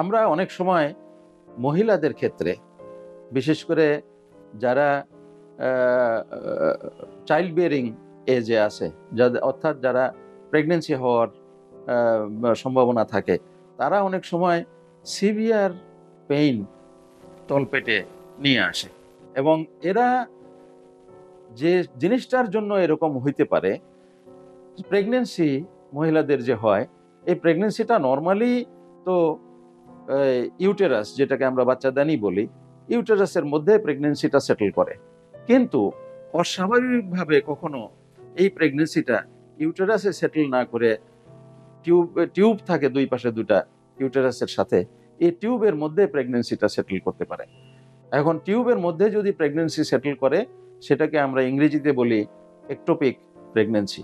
আমরা অনেক সময় মহিলাদের ক্ষেত্রে, বিশেষ করে যারা চাইল্ড বিয়ারিং এজে আছে, অর্থাৎ যারা প্রেগনেন্সি হওয়ার সম্ভাবনা থাকে, তারা অনেক সময় সিভিয়ার পেইন তলপেটে নিয়ে আসে। এবং এরা যে জিনিসটার জন্য এরকম হইতে পারে, প্রেগনেন্সি মহিলাদের যে হয়, এই প্রেগনেন্সিটা নর্মালি তো ইউটেরাস, যেটাকে আমরা বাচ্চাদানি বলি, ইউটেরাসের মধ্যে প্রেগনেন্সিটা সেটেল করে। কিন্তু অস্বাভাবিকভাবে কখনো এই প্রেগনেন্সিটা ইউটেরাসে সেটেল না করে টিউব থাকে দুই পাশে দুটা ইউটেরাসের সাথে, এই টিউবের মধ্যে প্রেগনেন্সিটা সেটেল করতে পারে। এখন টিউবের মধ্যে যদি প্রেগনেন্সি সেটেল করে, সেটাকে আমরা ইংরেজিতে বলি একটোপিক প্রেগনেন্সি।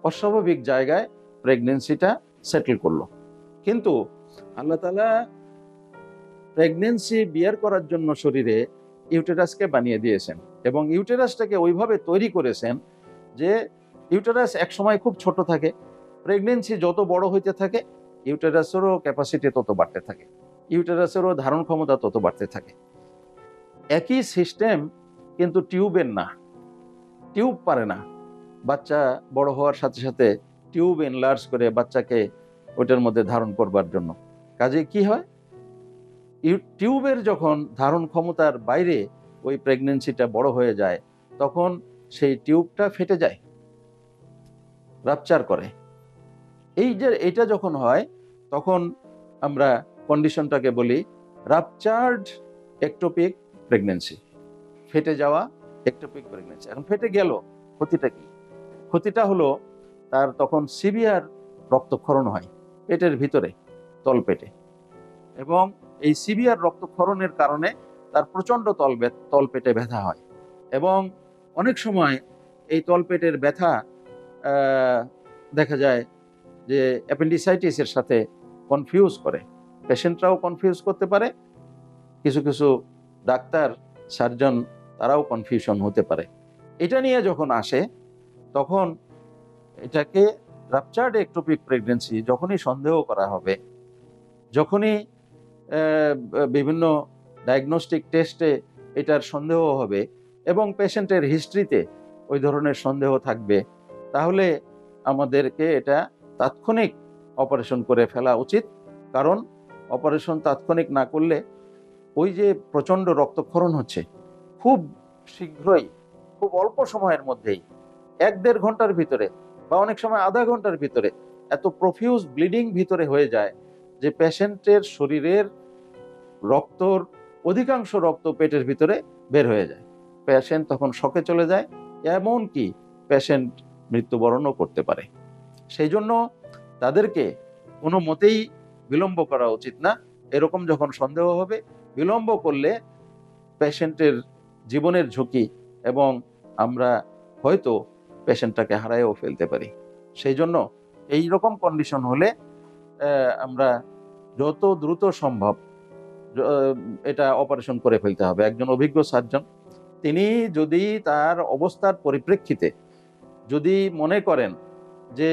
অস্বাভাবিক জায়গায় প্রেগনেন্সিটা সেটেল করলো। কিন্তু আল্লাহ তাআলা প্রেগনেন্সি বিয়ার করার জন্য শরীরে ইউটেরাসকে বানিয়ে দিয়েছেন, এবং ইউটেরাসটাকে ওইভাবে তৈরি করেছেন যে ইউটেরাস এক সময় খুব ছোট থাকে, প্রেগনেন্সি যত বড় হইতে থাকে ইউটেরাসেরও ক্যাপাসিটি তত বাড়তে থাকে, ইউটেরাসেরও ধারণ ক্ষমতা তত বাড়তে থাকে। একই সিস্টেম কিন্তু টিউবের না। টিউব পারে না বাচ্চা বড় হওয়ার সাথে সাথে টিউব এনলার্জ করে বাচ্চাকে ওটার মধ্যে ধারণ করবার জন্য। কাজে কি হয়, টিউবের যখন ধারণ ক্ষমতার বাইরে ওই প্রেগনেন্সিটা বড় হয়ে যায়, তখন সেই টিউবটা ফেটে যায়, রাপচার করে। এইটা যখন হয়, তখন আমরা কন্ডিশনটাকে বলি রাপচার্ড একটোপিক প্রেগনেন্সি, ফেটে যাওয়া একটোপিক প্রেগনেন্সি। এখন ফেটে গেল, ক্ষতিটা কি? ক্ষতিটা হলো তার তখন সিভিয়ার রক্তক্ষরণ হয় পেটের ভিতরে, তলপেটে, এবং এই সিভিয়ার রক্তক্ষরণের কারণে তার প্রচন্ড তলপেটে ব্যথা হয়। এবং অনেক সময় এই তলপেটের ব্যথা দেখা যায় যে অ্যাপেন্ডিসাইটিসের সাথে কনফিউজ করে, পেশেন্টরাও কনফিউজ করতে পারে, কিছু কিছু ডাক্তার, সার্জন, তারাও কনফিউশন হতে পারে। এটা নিয়ে যখন আসে, তখন এটাকে রাপচার্ড একটোপিক প্রেগনেন্সি যখনই সন্দেহ করা হবে, যখনই বিভিন্ন ডায়াগনস্টিক টেস্টে এটার সন্দেহ হবে এবং পেশেন্টের হিস্ট্রিতে ওই ধরনের সন্দেহ থাকবে, তাহলে আমাদেরকে এটা তাৎক্ষণিক অপারেশন করে ফেলা উচিত। কারণ অপারেশন তাৎক্ষণিক না করলে ওই যে প্রচণ্ড রক্তক্ষরণ হচ্ছে, খুব শীঘ্রই, খুব অল্প সময়ের মধ্যেই, 1-1.5 ঘন্টার ভিতরে বা অনেক সময় আধা ঘন্টার ভিতরে এত প্রফিউজ ব্লিডিং ভিতরে হয়ে যায় যে পেশেন্টের শরীরের রক্তর অধিকাংশ রক্ত পেটের ভিতরে বের হয়ে যায়। পেশেন্ট তখন শকে চলে যায়, এমনকি পেশেন্ট মৃত্যুবরণও করতে পারে। সেই জন্য তাদেরকে কোনো মতেই বিলম্ব করা উচিত না। এরকম যখন সন্দেহ হবে, বিলম্ব করলে পেশেন্টের জীবনের ঝুঁকি, এবং আমরা হয়তো পেশেন্টটাকে হারাইও ফেলতে পারি। সেই জন্য এই রকম কন্ডিশন হলে আমরা যত দ্রুত সম্ভব এটা অপারেশন করে ফেলতে হবে। একজন অভিজ্ঞ সার্জন, তিনি যদি তার অবস্থার পরিপ্রেক্ষিতে যদি মনে করেন যে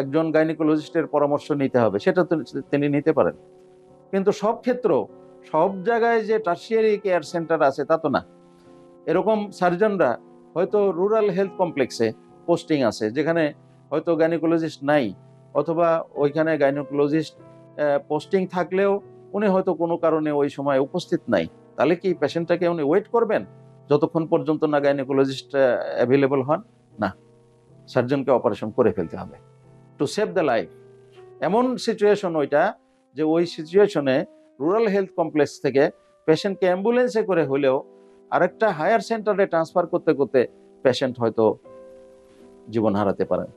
একজন গাইনোকোলজিস্টের পরামর্শ নিতে হবে, সেটা তিনি নিতে পারেন। কিন্তু সব ক্ষেত্র, সব জায়গায় যে টার্সিয়ারি কেয়ার সেন্টার আছে তা তো না। এরকম সার্জনরা হয়তো রুরাল হেলথ কমপ্লেক্সে পোস্টিং আছে, যেখানে হয়তো গাইনোকোলজিস্ট নাই, অথবা ওইখানে গাইনোকোলজিস্ট পোস্টিং থাকলেও উনি হয়তো কোনো কারণে ওই সময় উপস্থিত নাই। তাহলে কি পেশেন্টটাকে উনি ওয়েট করবেন যতক্ষণ পর্যন্ত না গাইনোকোলজিস্ট অ্যাভেলেবল হন? না, সার্জনকে অপারেশন করে ফেলতে হবে টু সেভ দ্য লাইফ। এমন সিচুয়েশন ওইটা যে ওই সিচুয়েশনে রুরাল হেলথ কমপ্লেক্স থেকে পেশেন্টকে অ্যাম্বুলেন্সে করে হলেও আরেকটা হায়ার সেন্টারে ট্রান্সফার করতে করতে পেশেন্ট হয়তো জীবন হারাতে পারেন।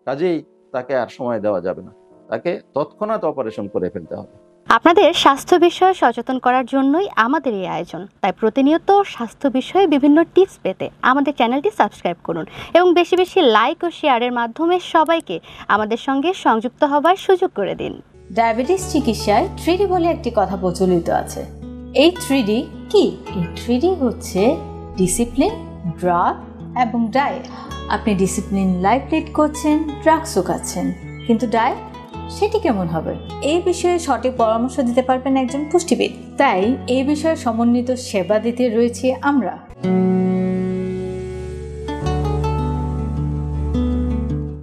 কাজেই তাকে আর সময় দেওয়া যাবে না, তাকে তৎক্ষণাৎ অপারেশন করে ফেলতে হবে। আপনাদের স্বাস্থ্য বিষয়ে সচেতন করার জন্যই আমাদের এই আয়োজন। তাই প্রতিনিয়ত স্বাস্থ্য বিষয়ে বিভিন্ন টিপস পেতে আমাদের চ্যানেলটি সাবস্ক্রাইব করুন এবং বেশি বেশি লাইক ও শেয়ারের মাধ্যমে সবাইকে আমাদের সঙ্গে সংযুক্ত হবার সুযোগ করে দিন। ডায়াবেটিস চিকিৎসায় 3D বলে একটি কথা প্রচলিত আছে। এই 3D কি? এই 3D হচ্ছে ডিসিপ্লিন, ড্রাগ এবং ডায়েট। আপনি ডিসিপ্লিন লাইফ লিড করছেন, ড্রাগসও খাচ্ছেন, কিন্তু ডায়েট সেটি কেমন হবে? এই বিষয়ে সঠিক পরামর্শ দিতে পারবেন একজন পুষ্টিবিদ। তাই এই বিষয়ে সমন্বিত সেবা দিতে রয়েছি আমরা।